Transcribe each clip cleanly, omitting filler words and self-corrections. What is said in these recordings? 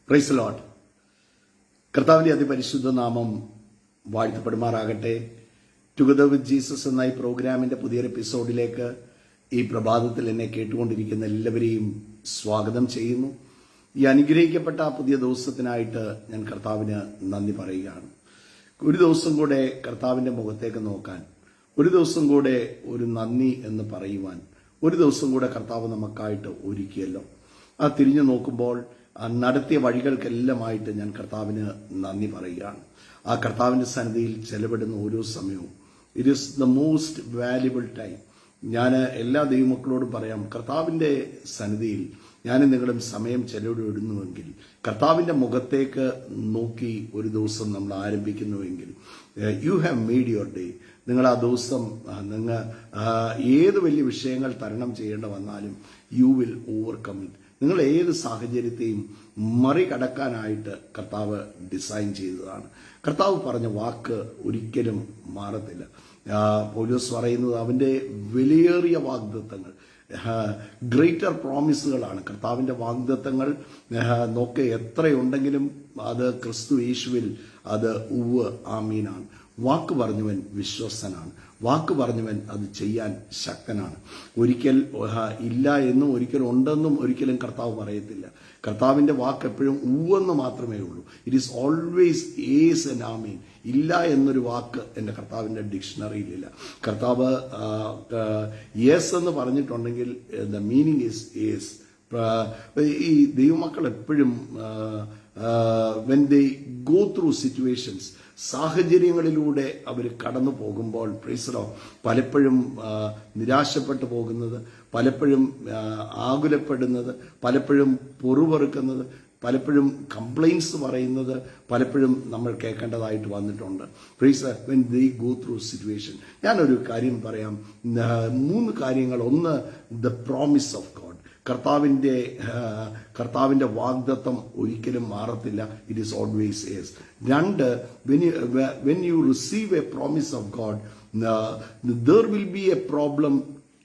Praise Lord. കർത്താവിന്റെ അതിപരിശുദ്ധ നാമം വാഴ്ത്തപ്പെടുമാറാകട്ടെ. ടുഗദർ വിത്ത് ജീസസ് എന്ന ഈ പ്രോഗ്രാമിന്റെ പുതിയൊരു എപ്പിസോഡിലേക്ക് ഈ പ്രഭാതത്തിൽ എന്നെ കേട്ടുകൊണ്ടിരിക്കുന്ന എല്ലാവരെയും സ്വാഗതം ചെയ്യുന്നു. ഈ അനുഗ്രഹിക്കപ്പെട്ട പുതിയ ദിവസത്തിനായിട്ട് ഞാൻ കർത്താവിന് നന്ദി പറയുകയാണ്. ഒരു ദിവസം കൂടെ കർത്താവിന്റെ മുഖത്തേക്ക് നോക്കാൻ, ഒരു ദിവസം കൂടെ ഒരു നന്ദി എന്ന് പറയുവാൻ, ഒരു ദിവസം കൂടെ കർത്താവ് നമുക്കായിട്ട് ഒരുക്കിയല്ലോ. ആ തിരിഞ്ഞു നോക്കുമ്പോൾ നടത്തിയ വഴികൾക്കെല്ലാമായിട്ട് ഞാൻ കർത്താവിന് നന്ദി പറയുകയാണ്. ആ കർത്താവിന്റെ സന്നിധിയിൽ ചെലവിടുന്ന ഓരോ സമയവും it is the most valuable time. ഞാൻ എല്ലാ ദൈവമക്കളോടും പറയാം, കർത്താവിന്റെ സന്നിധിയിൽ ഞാൻ നിങ്ങളും സമയം ചെലവിടുന്നുവെങ്കിൽ, കർത്താവിന്റെ മുഖത്തേക്ക് നോക്കി ഒരു ദിവസം നമ്മൾ ആരംഭിക്കുന്നുവെങ്കിൽ, you have made your day. നിങ്ങൾ ആ ദിവസം നിങ്ങൾ ഏത് വലിയ വിഷയങ്ങൾ തരണം ചെയ്യേണ്ട വന്നാലും യു വിൽ ഓവർകം ഇറ്റ്. നിങ്ങൾ ഏത് സാഹചര്യത്തെയും മറികടക്കാനായിട്ട് കർത്താവ് ഡിസൈൻ ചെയ്തതാണ്. കർത്താവ് പറഞ്ഞ വാക്ക് ഒരിക്കലും മാറത്തില്ല. പൗലോസ് പറയുന്നത് അവന്റെ വിലയേറിയ വാഗ്ദത്തങ്ങൾ, ഗ്രേറ്റർ പ്രോമിസുകളാണ്. കർത്താവിന്റെ വാഗ്ദത്തങ്ങൾ നോക്കെ എത്രയുണ്ടെങ്കിലും അത് ക്രിസ്തു യേശുവിൽ അത് ഉവ്വ് ആമീനാണ്. വാക്ക് പറഞ്ഞവൻ വിശ്വസ്തനാണ്. വാക്ക് പറഞ്ഞവൻ അത് ചെയ്യാൻ ശക്തനാണ്. ഒരിക്കൽ ഇല്ല എന്നും ഒരിക്കൽ ഉണ്ടെന്നും ഒരിക്കലും കർത്താവ് പറയത്തില്ല. കർത്താവിന്റെ വാക്ക് എപ്പോഴും ഉവ്വെന്ന് മാത്രമേ ഉള്ളൂ. It is always yes and amen. ഇല്ല എന്നൊരു വാക്ക് എൻ്റെ കർത്താവിന്റെ ഡിക്ഷണറിയിലില്ല. കർത്താവ് യെസ് എന്ന് പറഞ്ഞിട്ടുണ്ടെങ്കിൽ ദ മീനിങ് ഈസ് യെസ്. ഈ ദൈവമക്കൾ എപ്പോഴും when they go through situations, സാഹചര്യങ്ങളിലൂടെ അവർ കടന്നു പോകുമ്പോൾ പ്രൈസ് ലോർഡ്, പലപ്പോഴും നിരാശപ്പെട്ടു പോകുന്നത്, പലപ്പോഴും ആകുലപ്പെടുന്നത്, പലപ്പോഴും പൊറുപെറുക്കുന്നത്, പലപ്പോഴും കംപ്ലൈൻസ് പറയുന്നത് പലപ്പോഴും നമ്മൾ കേൾക്കേണ്ടതായിട്ട് വന്നിട്ടുണ്ട്. Price when they go through situation. ഞാനൊരു കാര്യം പറയാം, 3 കാര്യങ്ങൾ. ഒന്ന്, ദ പ്രോമിസ് ഓഫ് ഗോഡ്. കർത്താവിന്റെ വാഗ്ദത്തം ഒരിക്കലും മാറത്തില്ല. It is always yes. 2, when you receive a promise of God, there will be a problem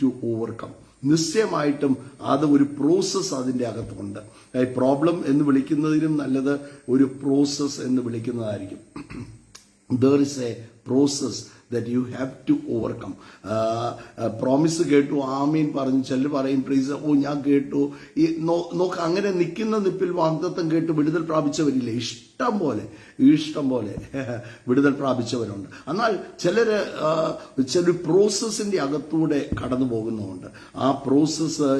to overcome. നിശ്ചയമായിട്ടും അത് ഒരു പ്രോസസ് അതിൻ്റെ അകത്തുണ്ട്. പ്രോബ്ലം എന്ന് വിളിക്കുന്നതിനും നല്ലത് ഒരു പ്രോസസ് എന്ന് വിളിക്കുന്നതായിരിക്കും. there is a process that you have to overcome. Promise കേട്ടു, ആമീൻ പറഞ്ഞു, ചിലർ പറയും പ്രൈസ്, ഓ ഞാൻ കേട്ടു. ഈ നോക്ക്, അങ്ങനെ നിൽക്കുന്ന നിപ്പിൽ വാഗ്ദത്തം കേട്ട് വിടുതൽ പ്രാപിച്ചവരില്ലേ? ഇഷ്ടം പോലെ വിടുതൽ പ്രാപിച്ചവരുണ്ട്. എന്നാൽ ചിലർ പ്രോസസ്സിന്റെ അകത്തൂടെ കടന്നു പോകുന്നുണ്ട്. ആ പ്രോസസ്സ്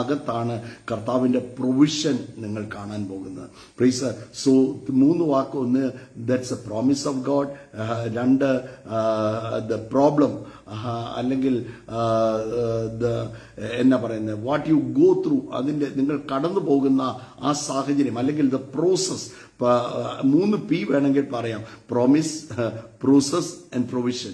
അകത്താണ് കർത്താവിന്റെ പ്രൊവിഷൻ നിങ്ങൾ കാണാൻ പോകുന്നത്. പ്രൈസ്. സോ 3 വാക്ക്. ഒന്ന്, that's A promise of God. 2, the problem, അല്ലെങ്കിൽ എന്നാ പറയുന്നത്, വാട്ട് യു ഗോ ത്രൂ, അതിന്റെ നിങ്ങൾ കടന്നു പോകുന്ന ആ സാഹചര്യം, അല്ലെങ്കിൽ ദ പ്രോസസ്. 3 P വേണമെങ്കിൽ പറയാം: പ്രോമിസ്, പ്രോസസ് ആൻഡ് പ്രൊവിഷൻ.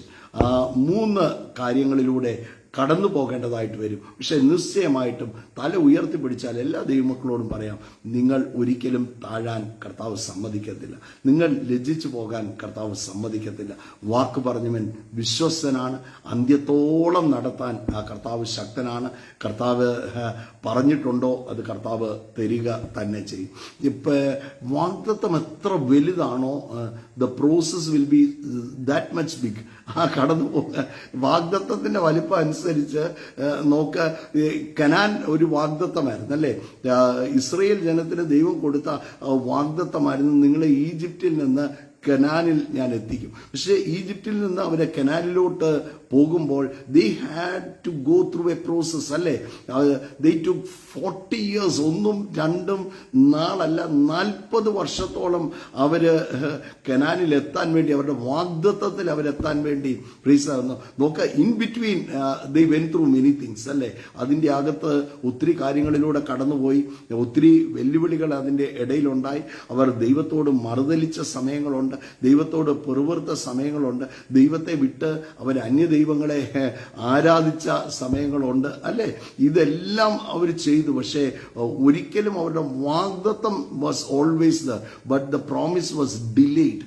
3 കാര്യങ്ങളിലൂടെ കടന്നു പോകേണ്ടതായിട്ട് വരും. പക്ഷെ നിശ്ചയമായിട്ടും തല ഉയർത്തിപ്പിടിച്ചാൽ എല്ലാ ദൈവമക്കളോടും പറയാം, നിങ്ങൾ ഒരിക്കലും താഴാൻ കർത്താവ് സമ്മതിക്കത്തില്ല. നിങ്ങൾ ലജ്ജിച്ചു പോകാൻ കർത്താവ് സമ്മതിക്കത്തില്ല. വാക്ക് പറഞ്ഞവൻ വിശ്വസ്തനാണ്. അന്ത്യത്തോളം നടത്താൻ ആ കർത്താവ് ശക്തനാണ്. കർത്താവ് പറഞ്ഞിട്ടുണ്ടോ അത് കർത്താവ് തരിക തന്നെ ചെയ്യും. ഇപ്പൊ വാഗ്ദത്തം എത്ര വലുതാണോ, the process will be that much big. ആ കടന്നു പോകാൻ വാഗ്ദത്തത്തിന്റെ വലിപ്പം അനുസരിച്ച് നോക്ക. കനാൻ ഒരു വാഗ്ദത്തമായിരുന്നു, അല്ലേ? ഇസ്രയേൽ ജനത്തിന് ദൈവം കൊടുത്ത വാഗ്ദത്തമായിരുന്നു, നിങ്ങളെ ഈജിപ്തിൽ നിന്ന് കനാനിൽ ഞാൻ എത്തിക്കും. പക്ഷെ ഈജിപ്തിൽ നിന്ന് അവരെ കനാനിലോട്ട് പോകുമ്പോൾ they had to go through a process, അല്ലേ? They took 40 years. 1ഉം 2ഉം നാളല്ല, 40 വർഷത്തോളം അവര് കനാനിൽ എത്താൻ വേണ്ടി, അവരുടെ വാഗ്ദത്തത്തിൽ അവരെത്താൻ വേണ്ടി നോക്ക. In between they went through many things, അല്ലേ? അതിന്റെ അകത്ത് ഒത്തിരി കാര്യങ്ങളിലൂടെ കടന്നുപോയി. ഒത്തിരി വെല്ലുവിളികൾ അതിന്റെ ഇടയിലുണ്ടായി. അവർ ദൈവത്തോട് മറുതലിച്ച സമയങ്ങളുണ്ട്, ദൈവത്തോട് പെറുപെറുത്ത സമയങ്ങളുണ്ട്, ദൈവത്തെ വിട്ട് അവർ അന്യദൈവങ്ങളെ ആരാധിച്ച സമയങ്ങളുണ്ട്, അല്ലേ? ഇതെല്ലാം അവർ ചെയ്തു. പക്ഷേ ഒരിക്കലും അവരുടെ വാഗ്ദത്തം was always there, but the promise was delayed.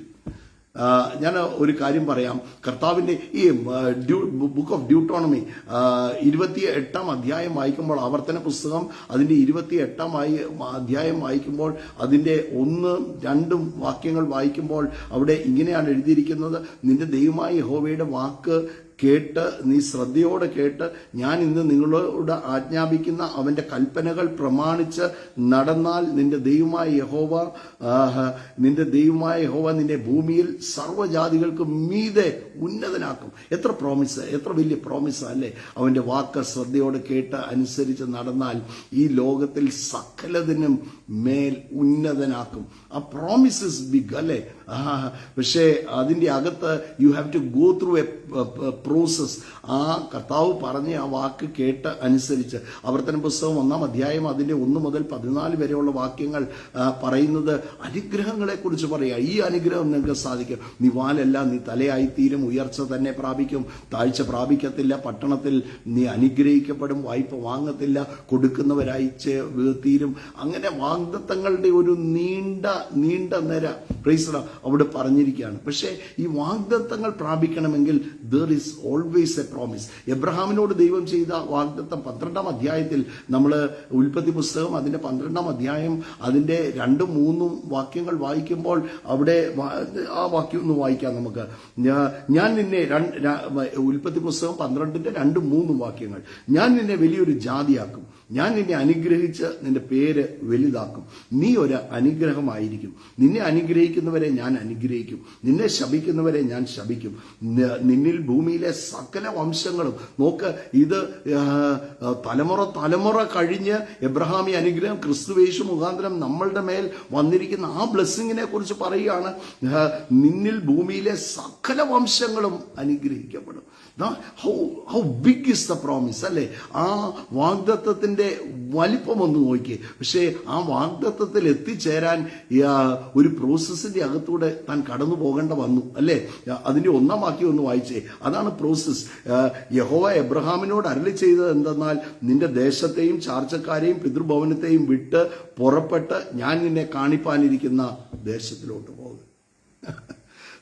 ഞാൻ ഒരു കാര്യം പറയാം. കർത്താവിന്റെ ഈ ബുക്ക് ഓഫ് ഡ്യൂട്ടോണമി 28 അധ്യായം വായിക്കുമ്പോൾ, ആവർത്തന പുസ്തകം അതിന്റെ 28 അധ്യായം വായിക്കുമ്പോൾ, അതിന്റെ 1-2 വാക്യങ്ങൾ വായിക്കുമ്പോൾ അവിടെ ഇങ്ങനെയാണ് എഴുതിയിരിക്കുന്നത്: നിന്റെ ദൈവമായ യഹോവയുടെ വാക്ക് കേട്ട് നീ ശ്രദ്ധയോടെ കേട്ട് ഞാൻ ഇന്ന് നിങ്ങളോട് ആജ്ഞാപിക്കുന്ന അവന്റെ കൽപ്പനകൾ പ്രമാണിച്ച് നടന്നാൽ നിന്റെ ദൈവമായ യഹോവ നിന്നെ ഭൂമിയിൽ സർവ്വജാതികൾക്ക് മീതെ ഉന്നതനാക്കും. എത്ര പ്രോമിസ്, എത്ര വലിയ പ്രോമിസ് അല്ലേ! അവന്റെ വാക്ക് ശ്രദ്ധയോടെ കേട്ട് അനുസരിച്ച് നടന്നാൽ ഈ ലോകത്തിൽ സകലതിനും മേൽ ഉന്നതനാക്കും. ആ പ്രോമിസ് ഇസ് ബിഗ് അല്ലേ? പക്ഷേ അതിന്റെ അകത്ത് you have to go through a process. ആ കർത്താവ് പറഞ്ഞ ആ വാക്ക് കേട്ട് അനുസരിച്ച്. ആവർത്തന പുസ്തകം 1 അധ്യായം അതിന്റെ 1 മുതൽ 14 വരെയുള്ള വാക്യങ്ങൾ പറയുന്നത് അനുഗ്രഹങ്ങളെ കുറിച്ച് പറയാ. ഈ അനുഗ്രഹം നിങ്ങൾക്ക് സാധിക്കും. നീ വാലല്ല, നീ തലയായിത്തീരും, ഉയർച്ച തന്നെ പ്രാപിക്കും, താഴ്ച പ്രാപിക്കത്തില്ല, പട്ടണത്തിൽ നീ അനുഗ്രഹിക്കപ്പെടും, വായ്പ വാങ്ങത്തില്ല, കൊടുക്കുന്നവരായി തീരും. അങ്ങനെ വാഗ്ദത്തങ്ങളുടെ ഒരു നീണ്ട നിര അവിടെ പറഞ്ഞിരിക്കുകയാണ്. പക്ഷേ ഈ വാഗ്ദത്തങ്ങൾ പ്രാപിക്കണമെങ്കിൽ there is always a promise. എബ്രഹാമിനോട് ദൈവം ചെയ്ത വാഗ്ദത്തം 12 അധ്യായത്തിൽ നമ്മൾ ഉൽപ്പത്തി പുസ്തകം അതിന്റെ 12 അധ്യായം അതിന്റെ 2-3 വാക്യങ്ങൾ വായിക്കുമ്പോൾ അവിടെ ആ വാക്യം ഒന്ന് വായിക്കാം നമുക്ക്. ഞാൻ നിന്നെ ഉൽപ്പത്തി പുസ്തകം 12-ന്റെ 2-3 വാക്യങ്ങൾ: ഞാൻ നിന്നെ വലിയൊരു ജാതിയാക്കും, ഞാൻ നിന്നെ അനുഗ്രഹിച്ച് നിന്റെ പേര് വലുതാക്കും, നീ ഒരു അനുഗ്രഹമായിരിക്കും, നിന്നെ അനുഗ്രഹിക്കുന്നവരെ ഞാൻ അനുഗ്രഹിക്കും, നിന്നെ ശപിക്കുന്നവരെ ഞാൻ ശപിക്കും, നിന്നിൽ ഭൂമിയിലെ സകല വംശങ്ങളും. നോക്ക്, ഇത് തലമുറ കഴിഞ്ഞ് എബ്രഹാമി അനുഗ്രഹം ക്രിസ്തുവേശു മുഖാന്തരം നമ്മളുടെ മേൽ വന്നിരിക്കുന്ന ആ ബ്ലെസ്സിങ്ങിനെ കുറിച്ച് പറയുകയാണ്. നിന്നിൽ ഭൂമിയിലെ സകല വംശങ്ങളും അനുഗ്രഹിക്കപ്പെടും. How big is the promise അല്ലേ? ആ വാഗ്ദത്തത്തിന്റെ വലിപ്പം ഒന്ന് നോക്കിയേ. പക്ഷേ ആ വാഗ്ദത്തത്തിൽ എത്തിച്ചേരാൻ ഒരു പ്രോസസ്സിന്റെ അകത്തൂടെ താൻ കടന്നു പോകേണ്ട വന്നു അല്ലേ? അതിന്റെ 1 വാക്യം ഒന്ന് വായിച്ചേ. അതാണ് പ്രോസസ്. യഹോവ എബ്രഹാമിനോട് അരുളി ചെയ്തത് എന്തെന്നാൽ, നിന്റെ ദേശത്തെയും ചാർച്ചക്കാരെയും പിതൃഭവനത്തെയും വിട്ട് പുറപ്പെട്ട് ഞാൻ നിന്നെ കാണിപ്പാനിരിക്കുന്ന ദേശത്തിലോട്ട് പോകും.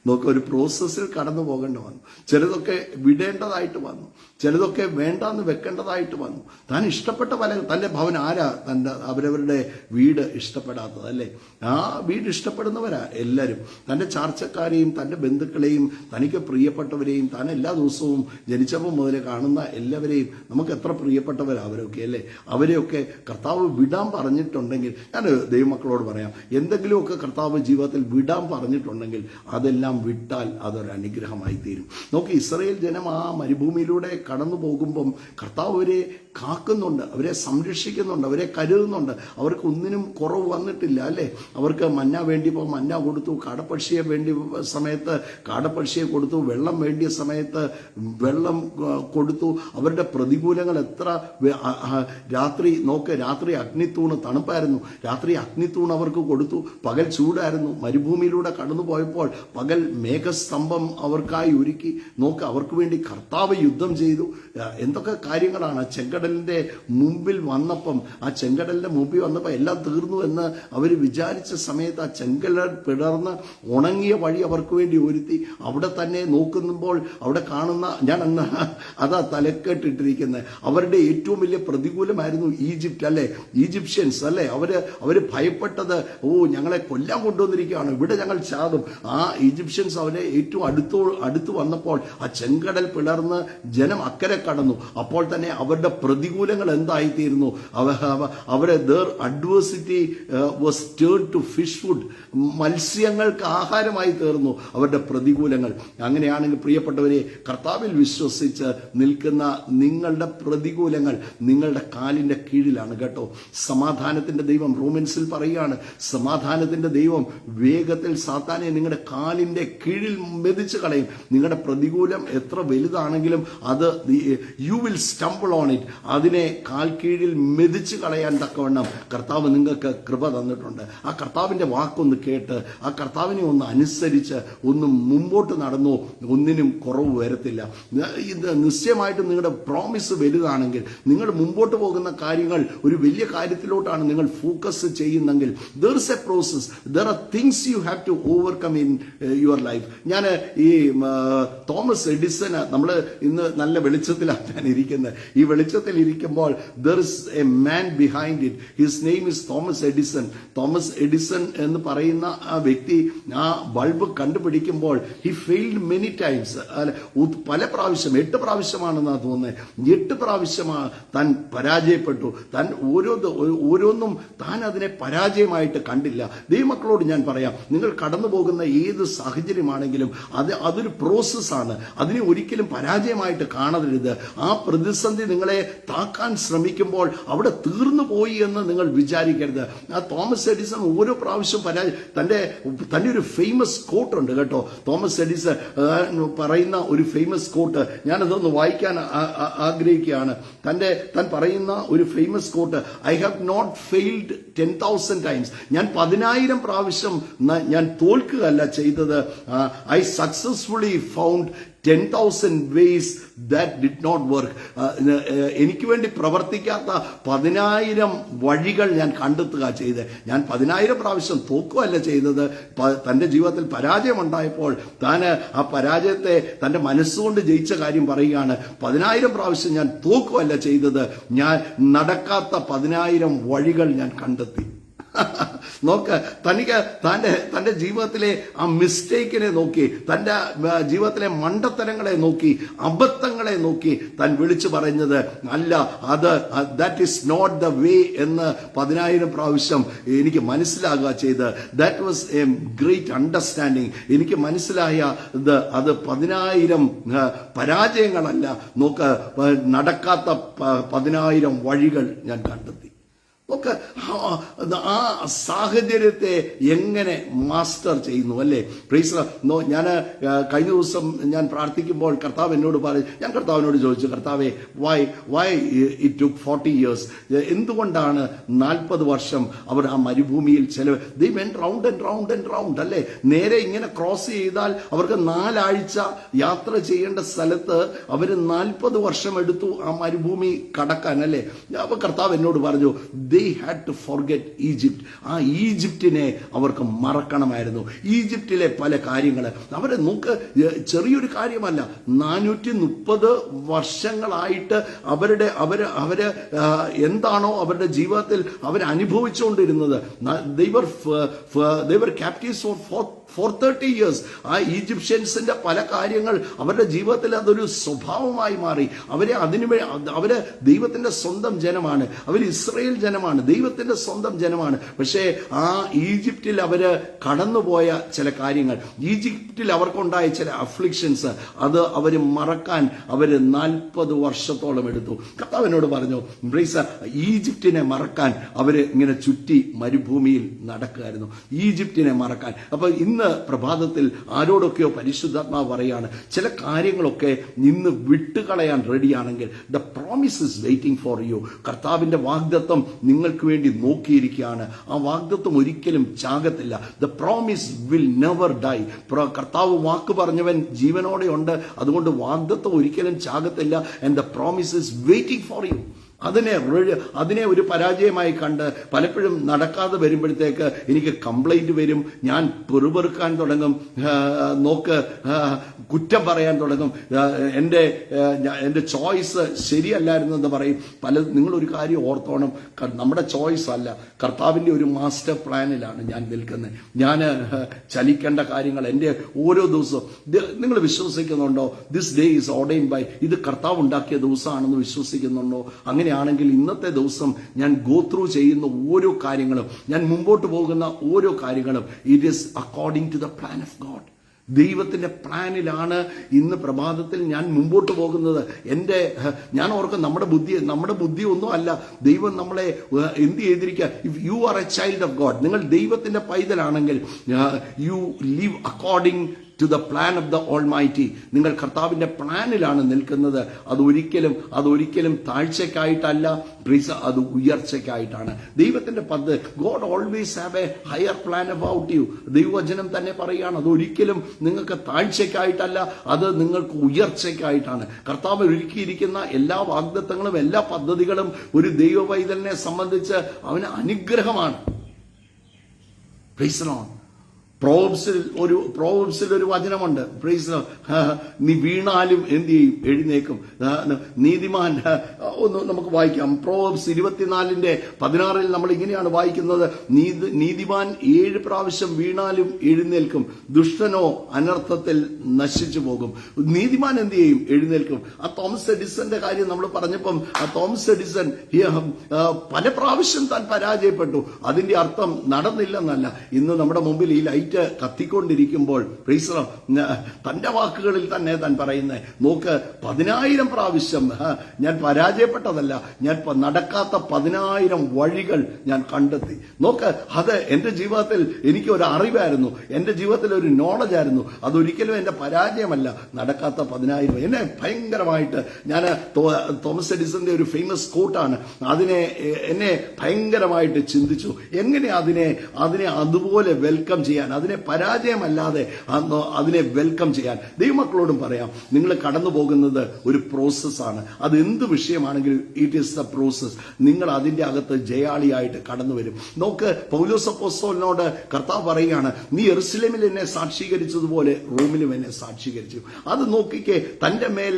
നോക്ക്, ഒരു പ്രോസസ്സിൽ കടന്നു പോകേണ്ടി വന്നു. ചിലതൊക്കെ വിടേണ്ടതായിട്ട് വന്നു, ചിലതൊക്കെ വേണ്ടാന്ന് വെക്കേണ്ടതായിട്ട് വന്നു. താൻ ഇഷ്ടപ്പെട്ട തന്റെ ഭവൻ ആരാ അവരവരുടെ വീട് ഇഷ്ടപ്പെടാത്തത് അല്ലേ? ആ വീട് ഇഷ്ടപ്പെടുന്നവരാ എല്ലാവരും. തന്റെ ചാർച്ചക്കാരെയും തന്റെ ബന്ധുക്കളെയും തനിക്ക് പ്രിയപ്പെട്ടവരെയും താൻ എല്ലാ ദിവസവും ജനിച്ചപ്പോൾ മുതൽ കാണുന്ന എല്ലാവരെയും നമുക്ക് എത്ര പ്രിയപ്പെട്ടവരാ അവരൊക്കെ അല്ലേ? അവരെയൊക്കെ കർത്താവ് വിടാൻ പറഞ്ഞിട്ടുണ്ടെങ്കിൽ, ഞാൻ ദൈവമക്കളോട് പറയാം, എന്തെങ്കിലുമൊക്കെ കർത്താവ് ജീവിതത്തിൽ വിടാൻ പറഞ്ഞിട്ടുണ്ടെങ്കിൽ അതെല്ലാം വിട്ടാൽ അതൊരു അനുഗ്രഹമായി തീരും. നോക്കി, ഇസ്രായേൽ ജനം ആ മരുഭൂമിയിലൂടെ കടന്നു പോകുമ്പം കർത്താവ് അവരെ കാക്കുന്നുണ്ട്, അവരെ സംരക്ഷിക്കുന്നുണ്ട്, അവരെ കരുതുന്നുണ്ട്. അവർക്ക് ഒന്നിനും കുറവ് വന്നിട്ടില്ല അല്ലേ? അവർക്ക് മന്ന വേണ്ടിയപ്പോൾ മന്ന കൊടുത്തു, കാടപ്പക്ഷിയെ വേണ്ടി സമയത്ത് കാടപ്പക്ഷിയെ കൊടുത്തു, വെള്ളം വേണ്ടിയ സമയത്ത് വെള്ളം കൊടുത്തു. അവരുടെ പ്രതികൂലങ്ങൾ എത്ര! രാത്രി അഗ്നിത്തൂണ് തണുപ്പായിരുന്നു, രാത്രി അഗ്നിത്തൂണ് അവർക്ക് കൊടുത്തു. പകൽ ചൂടായിരുന്നു. മരുഭൂമിയിലൂടെ കടന്നു പോയപ്പോൾ പകൽ മേഘസ്തംഭം അവർക്കായി ഒരുക്കി. നോക്ക്, അവർക്ക് വേണ്ടി കർത്താവ് യുദ്ധം ചെയ്തു. എന്തൊക്കെ കാര്യങ്ങളാണ്! ചെങ്കടലിന്റെ മുമ്പിൽ വന്നപ്പം എല്ലാം തീർന്നു എന്ന് അവർ വിചാരിച്ച സമയത്ത് ആ ചെങ്കടൽ പിളർന്ന് ഉണങ്ങിയ വഴി അവർക്ക് വേണ്ടി ഒരുത്തി. അവിടെ തന്നെ നോക്കുമ്പോൾ അവിടെ കാണുന്ന, ഞാൻ അന്ന് അതാ തലക്കെട്ടിട്ടിരിക്കുന്നത്, അവരുടെ ഏറ്റവും വലിയ പ്രതികൂലമായിരുന്നു ഈജിപ്റ്റ് അല്ലെ? ഈജിപ്ഷ്യൻസ് അല്ലെ? അവര് ഭയപ്പെട്ടത്, ഞങ്ങളെ കൊല്ലാൻ കൊണ്ടുവന്നിരിക്കുകയാണ്, ഇവിടെ ഞങ്ങൾ ചാകും. ആ ഈജിപ്ഷ്യൻസ് അവരെ ഏറ്റവും അടുത്ത് വന്നപ്പോൾ ആ ചെങ്കടൽ പിളർന്ന് ജനം അക്കരെ കടന്നു. അപ്പോൾ തന്നെ അവരുടെ പ്രതികൂലങ്ങൾ എന്തായിത്തീരുന്നു? അവരെ their adversity was turned to fish food. മത്സ്യങ്ങൾക്ക് ആഹാരമായി തീർന്നു അവരുടെ പ്രതികൂലങ്ങൾ. അങ്ങനെയാണെങ്കിൽ പ്രിയപ്പെട്ടവരെ, കർത്താവിൽ വിശ്വസിച്ച് നിൽക്കുന്ന നിങ്ങളുടെ പ്രതികൂലങ്ങൾ നിങ്ങളുടെ കാലിന്റെ കീഴിലാണ് കേട്ടോ. സമാധാനത്തിന്റെ ദൈവം റോമൻസിൽ പറയുകയാണ്, സമാധാനത്തിന്റെ ദൈവം വേഗത്തിൽ സാത്താനെ നിങ്ങളുടെ കാലിന്റെ കീഴിൽ മെതിച്ച് കളയും. നിങ്ങളുടെ പ്രതികൂലം എത്ര വലുതാണെങ്കിലും അത് you will stumble on it. അതിനെ കാൽ കീഴിൽ മെതിച്ച് കളയാൻ തക്കവണ്ണം കർത്താവ് നിങ്ങൾക്ക് കൃപ തന്നിട്ടുണ്ട്. ആ കർത്താവിന്റെ വാക്കൊന്ന് കേട്ട് ആ കർത്താവിനെ ഒന്ന് അനുസരിച്ച് ഒന്ന് മുമ്പോട്ട് നടന്നു, ഒന്നിനും കുറവ് വരത്തില്ല. ഇത് നിശ്ചയമായിട്ടും നിങ്ങളുടെ പ്രോമിസ് വലുതാണെങ്കിൽ, നിങ്ങൾ മുമ്പോട്ട് പോകുന്ന കാര്യങ്ങൾ ഒരു വലിയ കാര്യത്തിലോട്ടാണ് നിങ്ങൾ ഫോക്കസ് ചെയ്യുന്നെങ്കിൽ, there is a process, there are things you have to overcome in your life. ഞാൻ ഈ തോമസ് എഡിസന്, നമ്മൾ ഇന്ന് നല്ല വെളിച്ചത്തിലാണ് ഞാൻ ഇരിക്കുന്നത്. ഈ വെളിച്ചത്തിൽ ഇരിക്കുമ്പോൾ there is a man behind it. His name is Thomas Edison. Thomas Edison എന്ന് പറയുന്ന ആ വ്യക്തി ആ ബൾബ് കണ്ടുപിടിക്കുമ്പോൾ ഹി ഫെയിൽഡ് മെനി ടൈംസ്. പല പ്രാവശ്യം, 8 പ്രാവശ്യമാണെന്നാണ് തോന്നുന്നത്. 8 പ്രാവശ്യമാണ് താൻ പരാജയപ്പെട്ടു. താൻ ഓരോന്നും താൻ അതിനെ പരാജയമായിട്ട് കണ്ടില്ല. ദൈവമക്കളോട് ഞാൻ പറയാം, നിങ്ങൾ കടന്നു പോകുന്ന ഏത് സാഹചര്യമാണെങ്കിലും അതൊരു പ്രോസസ്സാണ്. അതിനെ ഒരിക്കലും പരാജയമായിട്ട് കാണരുത്. ആ പ്രതിസന്ധി നിങ്ങളെ താക്കാൻ ശ്രമിക്കുമ്പോൾ അവിടെ തീർന്നു പോയി എന്ന് നിങ്ങൾ വിചാരിക്കരുത്. ആ തോമസ് എഡിസൺ ഓരോ പ്രാവശ്യം തന്റെ ഒരു ഫേമസ് കോട്ട് ഉണ്ട് കേട്ടോ. തോമസ് എഡിസൺ പറയുന്ന ഒരു ഫേമസ് കോട്ട്, ഞാനതൊന്ന് വായിക്കാൻ ആഗ്രഹിക്കുകയാണ്. താൻ പറയുന്ന ഒരു famous quote, I have not failed 10,000 times. ഞാൻ 10,000 പ്രാവശ്യം ഞാൻ തോൽക്കുകയല്ല ചെയ്തത്. I successfully found 10,000 ways that did not work. എനിക്ക് വേണ്ടി പ്രവർത്തിക്കാത്ത 10,000 വഴികൾ ഞാൻ കണ്ടെത്തുക ചെയ്ത്. ഞാൻ 10,000 പ്രാവശ്യം തോക്കുകയല്ല ചെയ്തത്. തന്റെ ജീവിതത്തിൽ പരാജയം ഉണ്ടായപ്പോൾ താൻ ആ പരാജയത്തെ തന്റെ മനസ്സുകൊണ്ട് ജയിച്ച കാര്യം പറയുകയാണ്. 10,000 പ്രാവശ്യം ഞാൻ തോക്കുകയല്ല ചെയ്തത്, ഞാൻ നടക്കാത്ത 10,000 വഴികൾ ഞാൻ കണ്ടെത്തി. നോക്ക്, തന്റെ ജീവിതത്തിലെ ആ മിസ്റ്റേക്കിനെ നോക്കി, തന്റെ ജീവിതത്തിലെ മണ്ടത്തരങ്ങളെ നോക്കി, അബദ്ധങ്ങളെ നോക്കി താൻ വിളിച്ചു പറഞ്ഞത് അല്ല, that is not the way എന്ന് 10,000 പ്രാവശ്യം എനിക്ക് മനസ്സിലാകുക ചെയ്ത്. That was a great understanding. എനിക്ക് മനസ്സിലായ അത് 10,000 പരാജയങ്ങളല്ല, നോക്ക്, നടക്കാത്ത 10,000 വഴികൾ ഞാൻ കണ്ടെത്തി. ഒക്കെ ആ സാഹചര്യത്തെ എങ്ങനെ മാസ്റ്റർ ചെയ്യുന്നു അല്ലേ? പ്രൈസ്. ഞാൻ കഴിഞ്ഞ ദിവസം ഞാൻ പ്രാർത്ഥിക്കുമ്പോൾ കർത്താവ് എന്നോട് ഞാൻ കർത്താവിനോട് ചോദിച്ചു, കർത്താവേ, വൈ ഇറ്റ് ടുക്ക് 40 years? എന്തുകൊണ്ടാണ് 40 വർഷം അവർ ആ മരുഭൂമിയിൽ they went round and round and round അല്ലേ? നേരെ ഇങ്ങനെ ക്രോസ് ചെയ്താൽ അവർക്ക് 4 ആഴ്ച യാത്ര ചെയ്യേണ്ട സ്ഥലത്ത് അവർ 40 വർഷം എടുത്തു ആ മരുഭൂമി കടക്കാൻ അല്ലേ? അപ്പൊ കർത്താവ് എന്നോട് പറഞ്ഞു, they had to forget Egypt. ആ ഈജിപ്തിനെ അവർക്ക് മറക്കണമായിരുന്നു. ഈജിപ്തിലെ പല കാര്യങ്ങൾ അവരെ നോക്ക്, ചെറിയൊരു കാര്യമല്ല. 430 വർഷങ്ങളായിട്ട് അവര് എന്താണോ അവരുടെ ജീവിതത്തിൽ അവർ അനുഭവിച്ചുകൊണ്ടിരുന്നത്, they were captives for 30 years. ആ ഈജിപ്ഷ്യൻസിന്റെ പല കാര്യങ്ങൾ അവരുടെ ജീവിതത്തിൽ അതൊരു സ്വഭാവമായി മാറി. അവര് ദൈവത്തിന്റെ സ്വന്തം ജനമാണ്, അവർ ഇസ്രായേൽ ജനമാണ്, ദൈവത്തിന്റെ സ്വന്തം ജനമാണ്. പക്ഷേ ആ ഈജിപ്തിൽ അവര് കടന്നുപോയ ചില കാര്യങ്ങൾ, ഈജിപ്തിൽ അവർക്കുണ്ടായ ചില അഫ്ലിക്ഷൻസ്, അത് അവര് മറക്കാൻ അവര് 40 വർഷത്തോളം എടുത്തു. കർത്താവിനോട് പറഞ്ഞു, ഈജിപ്തിനെ മറക്കാൻ അവര് ഇങ്ങനെ ചുറ്റി മരുഭൂമിയിൽ നടക്കുകയായിരുന്നു, ഈജിപ്തിനെ മറക്കാൻ. അപ്പൊ ഇന്ന് പ്രഭാതത്തിൽ ആരോടൊക്കെയോ പരിശുദ്ധാത്മാവ് പറയാണ്, ചില കാര്യങ്ങളൊക്കെ ഇന്ന് വിട്ടുകളയാൻ റെഡിയാണെങ്കിൽ the promise is waiting for you. കർത്താവിന്റെ വാഗ്ദത്തം നിങ്ങൾക്ക് വേണ്ടി നോക്കിയിരിക്കുകയാണ്. ആ വാഗ്ദത്തം ഒരിക്കലും ചാകത്തില്ല. The promise will never die. കർത്താവ് വാക്ക് പറഞ്ഞവൻ ജീവനോടെ ഉണ്ട്, അതുകൊണ്ട് വാഗ്ദത്തം ഒരിക്കലും ചാകത്തില്ല. And the promise is waiting for you. അതിനെ ഒരു പരാജയമായി കണ്ട് പലപ്പോഴും നടക്കാതെ വരുമ്പോഴത്തേക്ക് എനിക്ക് കംപ്ലൈന്റ് വരും, ഞാൻ പെറുപെറുക്കാൻ തുടങ്ങും, നോക്ക്, കുറ്റം പറയാൻ തുടങ്ങും, എൻ്റെ ചോയ്സ് ശരിയല്ലായിരുന്നെന്ന് പറയും. നിങ്ങളൊരു കാര്യം ഓർത്തോണം, നമ്മുടെ ചോയ്സ് അല്ല, കർത്താവിൻ്റെ ഒരു മാസ്റ്റർ പ്ലാനിലാണ് ഞാൻ നിൽക്കുന്നത്. ഞാൻ ചലിക്കേണ്ട കാര്യങ്ങൾ എൻ്റെ ഓരോ ദിവസവും, നിങ്ങൾ വിശ്വസിക്കുന്നുണ്ടോ? This day is ordained by, ഇത് കർത്താവ് ഉണ്ടാക്കിയ ദിവസമാണെന്ന് വിശ്വസിക്കുന്നുണ്ടോ? അങ്ങനെയാണെങ്കിൽ ഇന്നത്തെ ദിവസം ഞാൻ ഗോ ത്രൂ ചെയ്യുന്ന ഓരോ കാര്യങ്ങളും, ഞാൻ മുമ്പോട്ട് പോകുന്ന ഓരോ കാര്യങ്ങളും, it is according to the plan of God. ദൈവത്തിന്റെ പ്ലാനിലാണ് ഇന്ന് പ്രഭാതത്തിൽ ഞാൻ മുമ്പോട്ട് പോകുന്നത്. ഞാൻ ഓർക്കും, നമ്മുടെ ബുദ്ധി ഒന്നും അല്ല. ദൈവം നമ്മളെ എന്ത് ചെയ്തിരിക്കുക? If you are a child of God, നിങ്ങൾ ദൈവത്തിന്റെ പൈതലാണെങ്കിൽ you live according to the plan of the almighty. നിങ്ങൾ കർത്താവിന്റെ പ്ലാനിലാണ് നിൽക്കുന്നത്. അതൊരിക്കലും താഴ്ചയ്ക്കായിട്ടല്ല, അത് ഉയർച്ചയ്ക്കായിട്ടാണ്. ദൈവത്തിന്റെ പദ്ധതി, God always have A higher plan about you. ദൈവവചനം തന്നെ പറയുകയാണ്, അതൊരിക്കലും നിങ്ങൾക്ക് താഴ്ചയ്ക്കായിട്ടല്ല, അത് നിങ്ങൾക്ക് ഉയർച്ചയ്ക്കായിട്ടാണ്. കർത്താവ് ഒരുക്കിയിരിക്കുന്ന എല്ലാ വാഗ്ദത്തങ്ങളും എല്ലാ പദ്ധതികളും ഒരു ദൈവപൈതലിനെ സംബന്ധിച്ച് അവന് അനുഗ്രഹമാണ്. Praise the Lord. പ്രോവബ്സിൽ ഒരു വചനമുണ്ട്, പ്രൈസ്, നീ വീണാലും എന്ത് ചെയ്യും, എഴുന്നേക്കും. നീതിമാൻ ഒന്ന് നമുക്ക് വായിക്കാം. പ്രോവബ്സ് 24:16 നമ്മൾ ഇങ്ങനെയാണ് വായിക്കുന്നത്, നീതിമാൻ 7 പ്രാവശ്യം വീണാലും എഴുന്നേൽക്കും, ദുഷ്ടനോ അനർത്ഥത്തിൽ നശിച്ചു പോകും. നീതിമാൻ എന്ത് ചെയ്യും, എഴുന്നേൽക്കും. ആ തോമസ് എഡിസന്റെ കാര്യം നമ്മൾ പറഞ്ഞപ്പം, ആ തോമസ് എഡിസൺ പല പ്രാവശ്യം താൻ പരാജയപ്പെട്ടു. അതിന്റെ അർത്ഥം നടന്നില്ലെന്നല്ല. ഇന്ന് നമ്മുടെ മുമ്പിൽ ഈ ലൈറ്റ് കത്തിക്കൊണ്ടിരിക്കുമ്പോൾ പ്രൈസ് തന്റെ വാക്കുകളിൽ തന്നെ താൻ പറയുന്നത്, നോക്ക്, 10,000 പ്രാവശ്യം ഞാൻ പരാജയപ്പെട്ടതല്ല, ഞാൻ നടക്കാത്ത 10,000 വഴികൾ ഞാൻ കണ്ടെത്തി. നോക്ക്, അത് എന്റെ ജീവിതത്തിൽ എനിക്ക് ഒരു അറിവായിരുന്നു, എന്റെ ജീവിതത്തിൽ ഒരു നോളജ് ആയിരുന്നു. അതൊരിക്കലും എന്റെ പരാജയമല്ല. നടക്കാത്ത 10,000 എന്നെ ഭയങ്കരമായിട്ട്, ഞാൻ തോമസ് എഡിസന്റെ ഒരു ഫേമസ് കോട്ടാണ്, എന്നെ ഭയങ്കരമായിട്ട് ചിന്തിച്ചു, എങ്ങനെ അതിനെ അതുപോലെ വെൽക്കം ചെയ്യാൻ, അതിനെ പരാജയമല്ലാതെ അതിനെ വെൽക്കം ചെയ്യാൻ. ദൈവമക്കളോടും പറയാം, നിങ്ങൾ കടന്നു പോകുന്നത് ഒരു പ്രോസസ്സാണ്. അത് എന്ത് വിഷയമാണെങ്കിലും ഇറ്റ് ഈസ് ദ പ്രോസസ്. നിങ്ങൾ അതിന്റെ അകത്ത് ജയാളിയായിട്ട് കടന്നു വരും. നോക്ക്, പൗലോസ് അപ്പോസ്തലനോട് കർത്താവ് പറയുകയാണ്, നീ യെരുശലേമിൽ എന്നെ സാക്ഷീകരിച്ചതുപോലെ റോമിലും എന്നെ സാക്ഷീകരിച്ചു. അത് നോക്കിക്കേ, തന്റെ മേൽ